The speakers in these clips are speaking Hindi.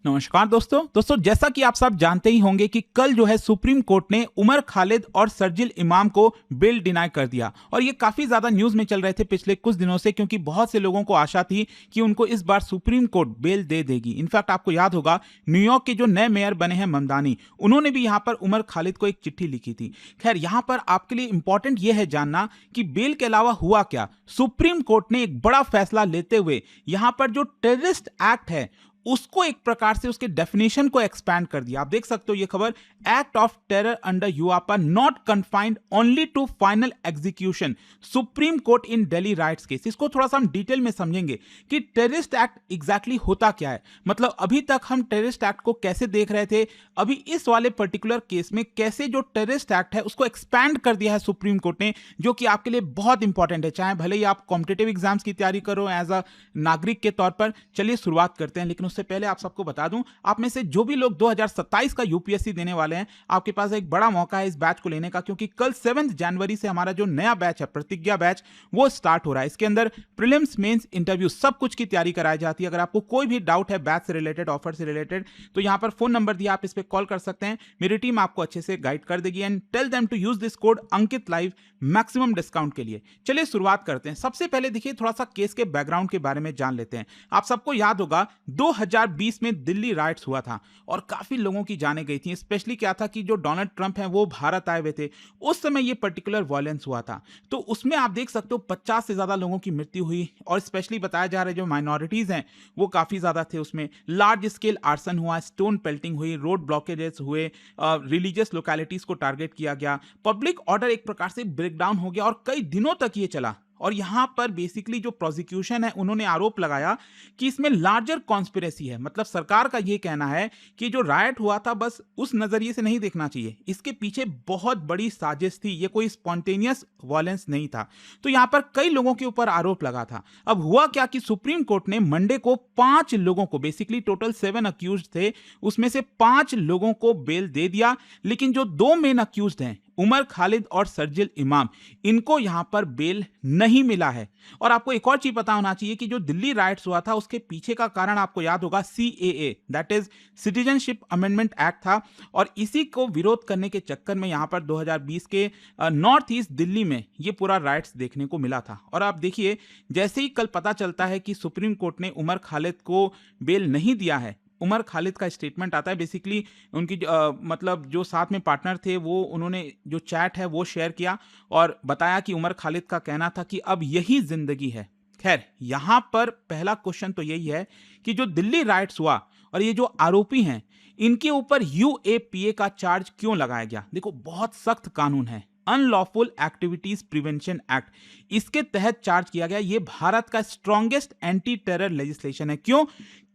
नमस्कार दोस्तों जैसा कि आप सब जानते ही होंगे कि कल जो है सुप्रीम कोर्ट ने उमर खालिद और शर्जील इमाम को बेल डिनाई कर दिया और ये काफी ज्यादा न्यूज में चल रहे थे पिछले कुछ दिनों से, क्योंकि बहुत से लोगों को आशा थी कि उनको इस बार सुप्रीम कोर्ट बेल दे देगी। इनफैक्ट आपको याद होगा न्यूयॉर्क के जो नए मेयर बने हैं ममदानी, उन्होंने भी यहाँ पर उमर खालिद को एक चिट्ठी लिखी थी। खैर, यहाँ पर आपके लिए इंपॉर्टेंट यह है जानना कि बेल के अलावा हुआ क्या। सुप्रीम कोर्ट ने एक बड़ा फैसला लेते हुए यहाँ पर जो टेररिस्ट एक्ट है उसको एक प्रकार से उसके डेफिनेशन को एक्सपैंड कर दिया। आप देख सकते हो ये खबर, act of terror under UAPA not confined only to final execution supreme court in Delhi riots case. इसको थोड़ा सा हम डिटेल में समझेंगे कि टेररिस्ट एक्ट एग्जैक्टली होता क्या है। मतलब अभी तक हम टेररिस्ट एक्ट को कैसे देख रहे थे, अभी इस वाले पर्टिकुलर केस में कैसे जो टेररिस्ट एक्ट है उसको एक्सपैंड कर दिया है सुप्रीम कोर्ट ने, जो कि आपके लिए बहुत इंपॉर्टेंट है, चाहे भले ही आप कॉम्पिटेटिव एग्जाम्स की तैयारी करो एज अ नागरिक के तौर पर। चलिए शुरुआत करते हैं, लेकिन उससे पहले आप सबको बता दूं, आप में से जो भी लोग 2027 का यूपीएससी देने वाले हैं, आपके पास एक बड़ा मौका है इस बैच को लेने का, क्योंकि कल 7 जनवरी से हमारा जो नया बैच है प्रतिज्ञा बैच वो स्टार्ट हो रहा है। इसके अंदर प्रीलिम्स, मेंस, इंटरव्यू सब कुछ की तैयारी कराई जाती है। अगर आपको कोई भी डाउट है बैच से रिलेटेड, ऑफर से रिलेटेड, तो यहां पर फोन नंबर दिया, आप इस पर कॉल कर सकते हैं। मेरी टीम आपको अच्छे से गाइड कर देगी and tell them to use this code Ankit live maximum discount के लिए। चलिए शुरुआत करते हैं। सबसे पहले देखिए थोड़ा सा केस के बैकग्राउंड के बारे में जान लेते हैं। आप सबको याद होगा 2020 में दिल्ली राइट्स हुआ था और काफी लोगों की जाने गई थी। स्पेशली क्या था कि जो डोनाल्ड ट्रंप हैं वो भारत आए हुए थे, उस समय ये पर्टिकुलर वायलेंस हुआ था। तो उसमें आप देख सकते हो 50 से ज्यादा लोगों की मृत्यु हुई और स्पेशली बताया जा रहा है जो माइनॉरिटीज हैं वो काफी ज्यादा थे। उसमें लार्ज स्केल आर्सन हुआ, स्टोन पेल्टिंग हुई, रोड ब्लॉकेजेस हुए, रिलीजियस लोकेलिटीज को टारगेट किया गया, पब्लिक ऑर्डर एक प्रकार से ब्रेकडाउन हो गया और कई दिनों तक ये चला। और यहां पर बेसिकली जो प्रोसिक्यूशन है उन्होंने आरोप लगाया कि इसमें लार्जर कॉन्स्पिरेसी है। मतलब सरकार का यह कहना है कि जो रायट हुआ था बस उस नजरिए से नहीं देखना चाहिए, इसके पीछे बहुत बड़ी साजिश थी, ये कोई स्पॉन्टेनियस वायलेंस नहीं था। तो यहां पर कई लोगों के ऊपर आरोप लगा था। अब हुआ क्या कि सुप्रीम कोर्ट ने मंडे को 5 लोगों को, बेसिकली टोटल 7 अक्यूज्ड थे, उसमें से 5 लोगों को बेल दे दिया। लेकिन जो 2 मेन अक्यूज्ड हैं उमर खालिद और शर्जील इमाम, इनको यहां पर बेल नहीं मिला है। और आपको एक और चीज पता होना चाहिए कि जो दिल्ली राइट्स हुआ था उसके पीछे का कारण आपको याद होगा CAA, that is citizenship amendment act था। और इसी को विरोध करने के चक्कर में यहां पर 2020 के नॉर्थ ईस्ट दिल्ली में ये पूरा राइट्स देखने को मिला था। और आप देखिए जैसे ही कल पता चलता है कि सुप्रीम कोर्ट ने उमर खालिद को बेल नहीं दिया है, उमर खालिद का स्टेटमेंट आता है। बेसिकली उनकी मतलब जो साथ में पार्टनर थे वो, उन्होंने जो चैट है वो शेयर किया और बताया कि उमर खालिद का कहना था कि अब यही जिंदगी है। खैर, यहां पर पहला क्वेश्चन तो यही है कि जो दिल्ली राइट्स हुआ और ये जो आरोपी हैं इनके ऊपर यूएपीए का चार्ज क्यों लगाया गया। देखो बहुत सख्त कानून है, अनलॉफुल एक्टिविटीज प्रिवेंशन एक्ट, इसके तहत चार्ज किया गया। ये भारत का स्ट्रॉन्गेस्ट एंटी टेरर लेजिस्लेशन है। क्यों?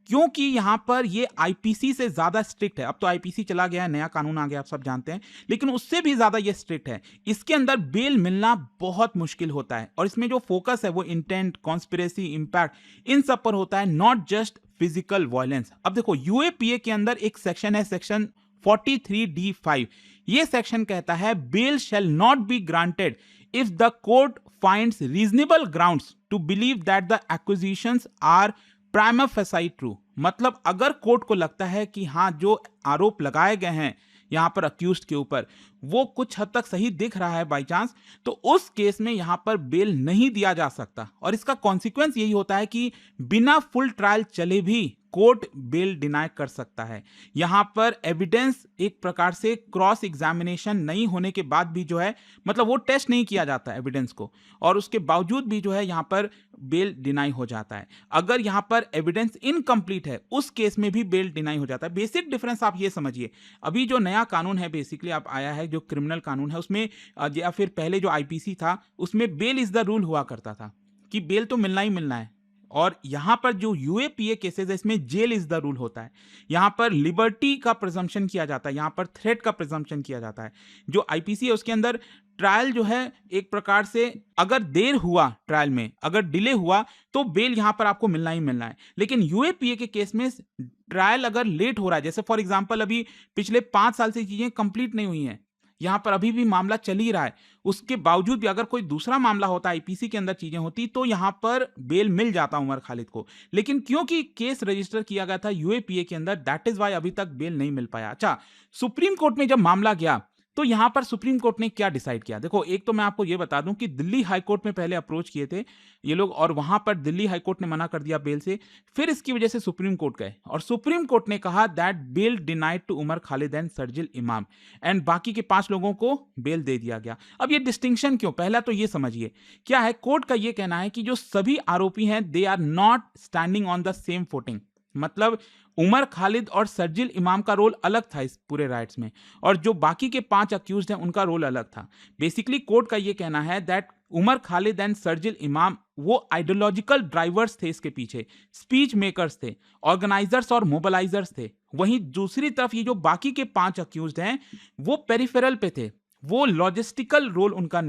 क्योंकि यहां पर ये आईपीसी से ज्यादा स्ट्रिक्ट है। अब तो आईपीसी चला गया है, नया कानून आ गया, आप सब जानते हैं, लेकिन उससे भी ज्यादा ये स्ट्रिक्ट है। इसके अंदर बेल मिलना बहुत मुश्किल होता है और इसमें जो फोकस है वो इंटेंट, कॉन्स्पिरेसी, इंपैक्ट, इन सब पर होता है, नॉट जस्ट फिजिकल वायलेंस। अब देखो यूएपीए के अंदर एक सेक्शन है, सेक्शन 43D5। ये सेक्शन कहता है bail shall not be granted if the court finds reasonable grounds to believe that the accusations are prima facie true. मतलब अगर कोर्ट को लगता है कि हाँ जो आरोप लगाए गए हैं यहां पर अक्यूज्ड के ऊपर वो कुछ हद तक सही दिख रहा है बाई चांस, तो उस केस में यहां पर बेल नहीं दिया जा सकता। और इसका कॉन्सिक्वेंस यही होता है कि बिना फुल ट्रायल चले भी कोर्ट बेल डिनाई कर सकता है। यहां पर एविडेंस एक प्रकार से क्रॉस एग्जामिनेशन नहीं होने के बाद भी जो है, मतलब वो टेस्ट नहीं किया जाता एविडेंस को, और उसके बावजूद भी जो है यहां पर बेल डिनाई हो जाता है। अगर यहां पर एविडेंस इनकम्प्लीट है उस केस में भी बेल डिनाई हो जाता है। बेसिक डिफरेंस आप ये समझिए, अभी जो नया कानून है बेसिकली आप आया है, जो क्रिमिनल कानून है उसमें या फिर पहले जो आईपीसी था उसमें बेल इज द रूल हुआ करता था कि बेल तो मिलना ही मिलना है। और यहां पर जो यूएपीए केसेस है इसमें जेल इज द रूल होता है। यहां पर लिबर्टी का प्रिजम्पशन किया जाता है, यहां पर थ्रेट का प्रिजम्पशन किया जाता है। जो आईपीसी है उसके अंदर ट्रायल जो है एक प्रकार से अगर देर हुआ, ट्रायल में अगर डिले हुआ तो बेल यहां पर आपको मिलना ही मिलना है। लेकिन यूएपीए के केस में ट्रायल अगर लेट हो रहा है, जैसे फॉर एग्जांपल अभी पिछले 5 साल से चीजें कंप्लीट नहीं हुई हैं, यहाँ पर अभी भी मामला चल ही रहा है। उसके बावजूद भी अगर कोई दूसरा मामला होता, आईपीसी के अंदर चीजें होती, तो यहाँ पर बेल मिल जाता उमर खालिद को। लेकिन क्योंकि केस रजिस्टर किया गया था यूएपीए के अंदर, दैट इज वाई अभी तक बेल नहीं मिल पाया। अच्छा, सुप्रीम कोर्ट में जब मामला गया तो यहां पर सुप्रीम कोर्ट ने क्या डिसाइड किया? देखो, एक तो मैं आपको यह बता दूं कि दिल्ली हाई कोर्ट में पहले अप्रोच किए थे ये लोग, और वहां पर दिल्ली हाई कोर्ट ने मना कर दिया बेल से। फिर इसकी वजह से सुप्रीम कोर्ट गए और सुप्रीम कोर्ट ने कहा that bail denied to Umar Khalid and Sharjeel Imam, and बाकी के 5 लोगों को बेल दे दिया गया। अब ये डिस्टिंक्शन क्यों? पहला तो ये समझिए क्या है। कोर्ट का ये कहना है कि जो सभी आरोपी हैं they are not standing on the same footing. मतलब उमर खालिद और शर्जिल इमाम का रोल अलग था इस पूरे राइट्स में, और जो बाकी के 5 अक्यूज्ड हैं उनका रोल अलग था। बेसिकली कोर्ट का ये कहना है दैट उमर खालिद एंड शर्जिल इमाम वो आइडियोलॉजिकल ड्राइवर्स थे, इसके पीछे स्पीच मेकर्स थे, ऑर्गेनाइजर्स और मोबिलाइजर्स थे। वहीं दूसरी तरफ ये जो बाकी के 5 अक्यूज्ड हैं वो पेरिफेरल पे थे, वो लॉजिस्टिकल रोल उनका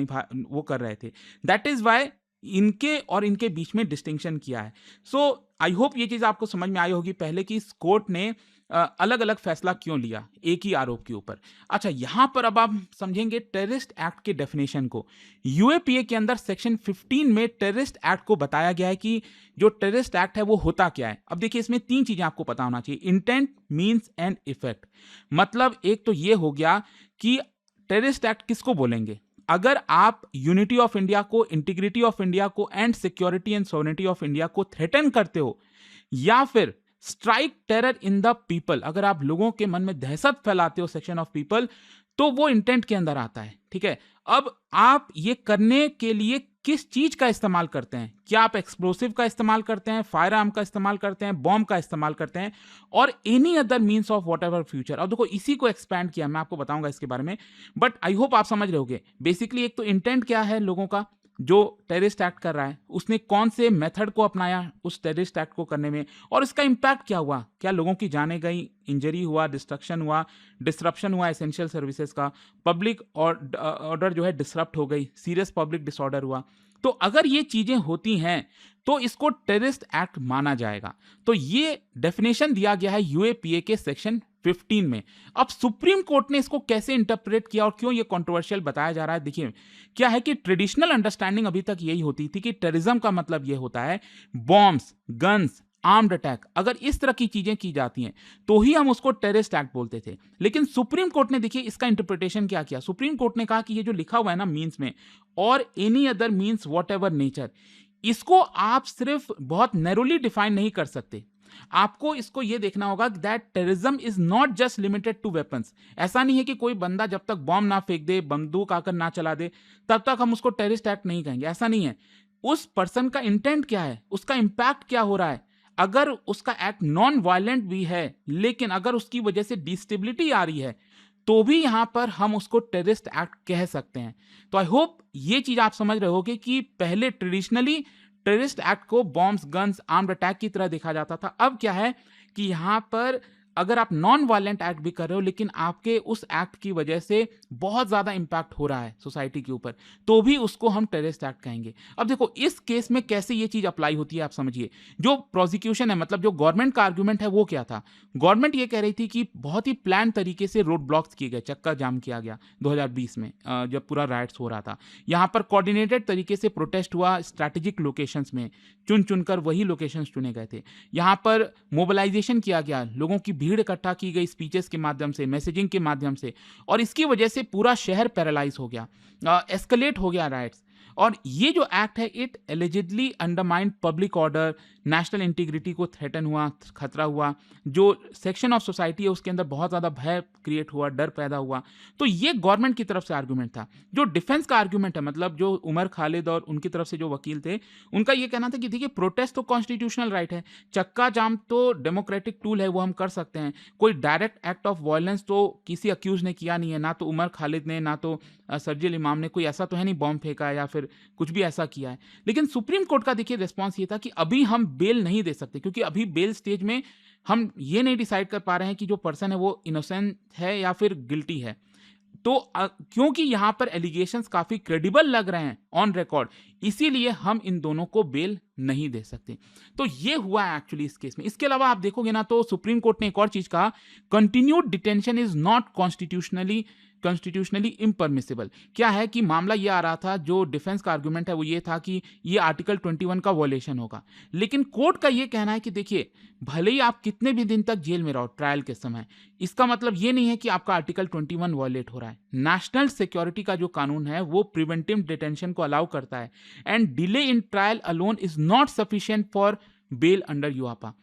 वो कर रहे थे। दैट इज वाई इनके और इनके बीच में डिस्टिंक्शन किया है। सो आई होप ये चीज आपको समझ में आई होगी पहले कि इस कोर्ट ने अलग अलग फैसला क्यों लिया एक ही आरोप के ऊपर। अच्छा, यहां पर अब आप समझेंगे टेररिस्ट एक्ट के डेफिनेशन को। यूएपीए के अंदर सेक्शन 15 में टेररिस्ट एक्ट को बताया गया है कि जो टेररिस्ट एक्ट है वो होता क्या है। अब देखिए, इसमें 3 चीजें आपको पता होना चाहिए: इंटेंट, मीन्स एंड इफेक्ट। मतलब एक तो ये हो गया कि टेररिस्ट एक्ट किसको बोलेंगे? अगर आप यूनिटी ऑफ इंडिया को, इंटीग्रिटी ऑफ इंडिया को and security and sovereignty of India को थ्रेटन करते हो, या फिर strike terror in the people, अगर आप लोगों के मन में दहशत फैलाते हो सेक्शन ऑफ पीपल, तो वो इंटेंट के अंदर आता है। ठीक है, अब आप ये करने के लिए किस चीज का इस्तेमाल करते हैं? क्या आप एक्सप्लोसिव का इस्तेमाल करते हैं, फायर आर्म का इस्तेमाल करते हैं, बॉम्ब का इस्तेमाल करते हैं, और any other means of what ever future. अब देखो, इसी को एक्सपैंड किया, मैं आपको बताऊंगा इसके बारे में, बट आई होप आप समझ रहे होगे। बेसिकली एक तो इंटेंट क्या है लोगों का जो टेररिस्ट एक्ट कर रहा है, उसने कौन से मेथड को अपनाया उस टेररिस्ट एक्ट को करने में, और इसका इंपैक्ट क्या हुआ, क्या लोगों की जाने गई, इंजरी हुआ, डिस्ट्रक्शन हुआ, डिसरप्शन हुआ एसेंशियल सर्विसेज का, पब्लिक और ऑर्डर जो है डिसरप्ट हो गई, सीरियस पब्लिक डिसऑर्डर हुआ। तो अगर ये चीजें होती हैं तो इसको टेररिस्ट एक्ट माना जाएगा। तो ये डेफिनेशन दिया गया है यूएपीए के सेक्शन 15 में। अब सुप्रीम कोर्ट ने इसको कैसे इंटरप्रेट किया और क्यों ये कंट्रोवर्शियल बताया जा रहा है? देखिए, क्या है कि ट्रेडिशनल अंडरस्टैंडिंग अभी तक यही होती थी कि टेररिज्म का मतलब ये होता है बॉम्ब्स, गन्स, आर्म्ड अटैक। अगर इस तरह की चीजें की जाती हैं तो ही हम उसको टेररिस्ट एक्ट बोलते थे। लेकिन सुप्रीम कोर्ट ने, देखिए, इसका इंटरप्रिटेशन क्या किया। सुप्रीम कोर्ट ने कहा कि ये जो लिखा हुआ है ना मीन्स में, और any other means what ever nature, इसको आप सिर्फ बहुत नैरोली डिफाइन नहीं कर सकते। आपको इसको यह देखना होगा that terrorism is not just limited to weapons. ऐसा नहीं है कि कोई बंदा जब तक बॉम्ब ना फेंक दे, बंदूक आकर ना चला दे, तब तक हम उसको टेररिस्ट एक्ट नहीं कहेंगे। ऐसा नहीं है। उस पर्सन का इंटेंट क्या है, उसका इंपैक्ट क्या हो रहा है। अगर उसका एक्ट नॉन वायलेंट भी है, लेकिन अगर उसकी वजह से डिस्टेबिलिटी आ रही है, तो भी यहां पर हम उसको टेररिस्ट एक्ट कह सकते हैं। तो आई होप ये चीज आप समझ रहे होगे कि पहले ट्रेडिशनली टेररिस्ट एक्ट को बॉम्ब्स, गन्स, आर्म्ड अटैक की तरह देखा जाता था। अब क्या है कि यहां पर अगर आप नॉन वायलेंट एक्ट भी कर रहे हो, लेकिन आपके उस एक्ट की वजह से बहुत ज्यादा इंपैक्ट हो रहा है सोसाइटी के ऊपर, तो भी उसको हम टेररिस्ट एक्ट कहेंगे। अब देखो, इस केस में कैसे ये चीज अप्लाई होती है आप समझिए। जो प्रोसिक्यूशन है, मतलब जो गवर्नमेंट का आर्गुमेंट है, वो क्या था? गवर्नमेंट ये कह रही थी कि बहुत ही प्लान तरीके से रोड ब्लॉक्स किए गए, चक्का जाम किया गया 2020 में, जब पूरा राइट्स हो रहा था। यहां पर कोऑर्डिनेटेड तरीके से प्रोटेस्ट हुआ, स्ट्रैटेजिक लोकेशंस में चुन चुनकर वही लोकेशंस चुने गए थे। यहां पर मोबिलाइजेशन किया गया, लोगों की भीड़ इकट्ठा की गई स्पीचेस के माध्यम से, मैसेजिंग के माध्यम से, और इसकी वजह से पूरा शहर पैरालाइज हो गया, एस्केलेट हो गया राइट्स। और ये जो एक्ट है, it allegedly undermined public order, national integrity को थ्रेटन हुआ, खतरा हुआ। जो सेक्शन ऑफ सोसाइटी है उसके अंदर बहुत ज़्यादा भय क्रिएट हुआ, डर पैदा हुआ। तो ये गवर्नमेंट की तरफ से आर्गूमेंट था। जो डिफेंस का आर्गूमेंट है, मतलब जो उमर खालिद और उनकी तरफ से जो वकील थे, उनका ये कहना था कि देखिए, प्रोटेस्ट तो कॉन्स्टिट्यूशनल राइट है, चक्का जाम तो डेमोक्रेटिक टूल है, वो हम कर सकते हैं। कोई डायरेक्ट एक्ट ऑफ वायलेंस तो किसी अक्यूज ने किया नहीं है, ना तो उमर खालिद ने, ना तो शर्जिल इमाम ने। कोई ऐसा तो है नहीं बॉम्ब फेंका या फिर कुछ भी ऐसा किया है। लेकिन सुप्रीम कोर्ट का देखिए रिस्पॉन्स ये था कि अभी हम बेल नहीं दे सकते, क्योंकि अभी बेल स्टेज में हम ये नहीं डिसाइड कर पा रहे हैं कि जो पर्सन है वो इनोसेंट है या फिर गिल्टी है। तो क्योंकि यहां पर एलिगेशंस काफी क्रेडिबल लग रहे हैं ऑन रिकॉर्ड, इसीलिए हम इन दोनों को बेल नहीं दे सकते। तो ये हुआ है एक्चुअली इस केस में। इसके अलावा आप देखोगे ना तो सुप्रीम कोर्ट ने एक और चीज कहा, continued detention is not constitutionally impermissible. क्या है कि मामला ये आ रहा था, जो डिफेंस का आर्गुमेंट है वो ये था कि ये आर्टिकल 21 का वॉयलेशन होगा, लेकिन कोर्ट का ये कहना है कि देखिए भले ही आप कितने भी दिन तक जेल में रहो ट्रायल के समय, इसका मतलब ये नहीं है कि आपका आर्टिकल 21 वॉयलेट हो रहा है। नेशनल सिक्योरिटी का जो कानून है वो प्रिवेंटिव डिटेंशन को अलाउ करता है, and delay in trial alone is not sufficient for bail under UAPA.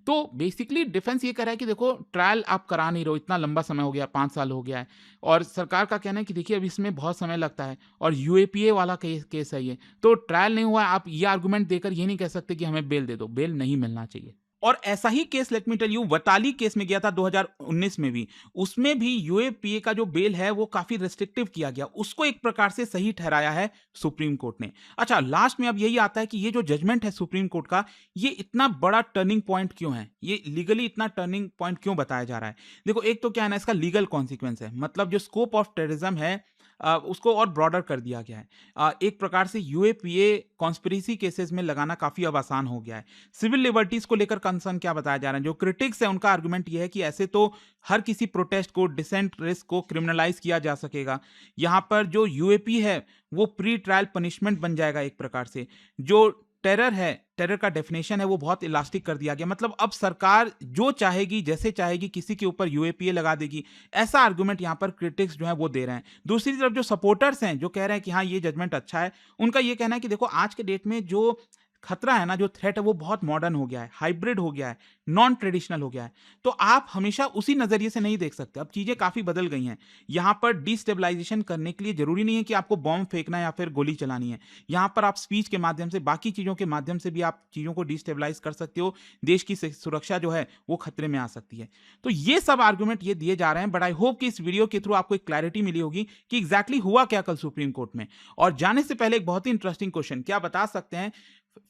तो बेसिकली डिफेंस ये कह रहा है कि देखो ट्रायल आप करा नहीं रहो, इतना लंबा समय हो गया, 5 साल हो गया है, और सरकार का कहना है कि देखिए अब इसमें बहुत समय लगता है और यूएपीए वाला केस है ये, तो ट्रायल नहीं हुआ है, आप ये आर्गुमेंट देकर ये नहीं कह सकते कि हमें बेल दे दो, बेल नहीं मिलना चाहिए। और ऐसा ही case let me tell you Watali case में गया था 2019 में भी, उसमें भी यूएपीए का जो बेल है वो काफी रेस्ट्रिक्टिव किया गया, उसको एक प्रकार से सही ठहराया है सुप्रीम कोर्ट ने। अच्छा, लास्ट में अब यही आता है कि ये जो जजमेंट है सुप्रीम कोर्ट का, ये इतना बड़ा टर्निंग पॉइंट क्यों है, ये लीगली इतना टर्निंग पॉइंट क्यों बताया जा रहा है। देखो एक तो क्या है ना, इसका लीगल कॉन्सिक्वेंस है, मतलब जो स्कोप ऑफ टेररिज्म है उसको और ब्रॉडर कर दिया गया है। एक प्रकार से यूएपीए कॉन्स्पिरेसी केसेस में लगाना काफी अब आसान हो गया है। सिविल लिबर्टीज को लेकर कंसर्न क्या बताया जा रहा है, जो क्रिटिक्स है उनका आर्गुमेंट यह है कि ऐसे तो हर किसी प्रोटेस्ट को, डिसेंट रिस्क को क्रिमिनलाइज किया जा सकेगा, यहां पर जो यूएपी है वो प्री ट्रायल पनिशमेंट बन जाएगा एक प्रकार से। जो टेरर है, टेरर का डेफिनेशन है वो बहुत इलास्टिक कर दिया गया, मतलब अब सरकार जो चाहेगी, जैसे चाहेगी, किसी के ऊपर यूएपीए लगा देगी, ऐसा आर्गुमेंट यहां पर क्रिटिक्स जो है वो दे रहे हैं। दूसरी तरफ जो सपोर्टर्स हैं, जो कह रहे हैं कि हाँ ये जजमेंट अच्छा है, उनका ये कहना है कि देखो आज के डेट में जो खतरा है ना, जो थ्रेट है वो बहुत मॉडर्न हो गया है, हाइब्रिड हो गया है, नॉन ट्रेडिशनल हो गया है, तो आप हमेशा उसी नजरिए से नहीं देख सकते। अब चीजें काफी बदल गई हैं। यहां पर डिस्टेबलाइजेशन करने के लिए जरूरी नहीं है कि आपको बॉम्ब फेंकना या फिर गोली चलानी है, यहां पर आप स्पीच के माध्यम से, बाकी चीजों के माध्यम से भी आप चीजों को डिस्टेबलाइज कर सकते हो, देश की सुरक्षा जो है वो खतरे में आ सकती है। तो ये सब आर्गुमेंट ये दिए जा रहे हैं, बट आई होप कि इस वीडियो के थ्रू आपको एक क्लैरिटी मिली होगी कि एग्जैक्टली हुआ क्या कल सुप्रीम कोर्ट में। और जाने से पहले एक बहुत ही इंटरेस्टिंग क्वेश्चन, क्या बता सकते हैं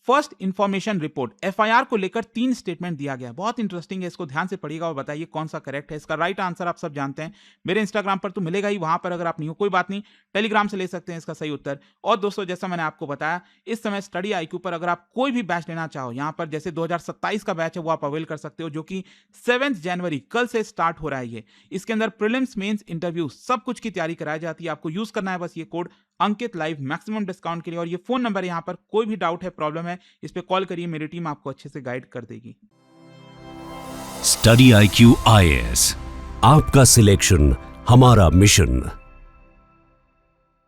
फर्स्ट इंफॉर्मेशन रिपोर्ट एफआईआर को लेकर 3 स्टेटमेंट दिया गया, बहुत इंटरेस्टिंग है, इसको ध्यान से पढ़िएगा और बताइए कौन सा करेक्ट है। इसका राइट आंसर आप सब जानते हैं, मेरे इंस्टाग्राम पर तो मिलेगा ही, वहां पर अगर आप नहीं हो कोई बात नहीं, टेलीग्राम से ले सकते हैं इसका सही उत्तर। और दोस्तों जैसा मैंने आपको बताया, इस समय स्टडी आईक्यू पर अगर आप कोई भी बैच लेना चाहो, यहां पर जैसे 2027 का बैच है वो आप अवेल कर सकते हो, जो कि 7 जनवरी कल से स्टार्ट हो रहा है। ये इसके अंदर प्रीलिम्स, मेंस, इंटरव्यू सब कुछ की तैयारी कराई जाती है। आपको यूज करना है बस ये code Ankit live maximum discount के लिए, और ये फोन नंबर है, यहां पर कोई भी डाउट है, प्रॉब्लम है, इस पे कॉल करिए, मेरी टीम आपको अच्छे से गाइड कर देगी। स्टडी IQ IAS, आपका सिलेक्शन हमारा मिशन।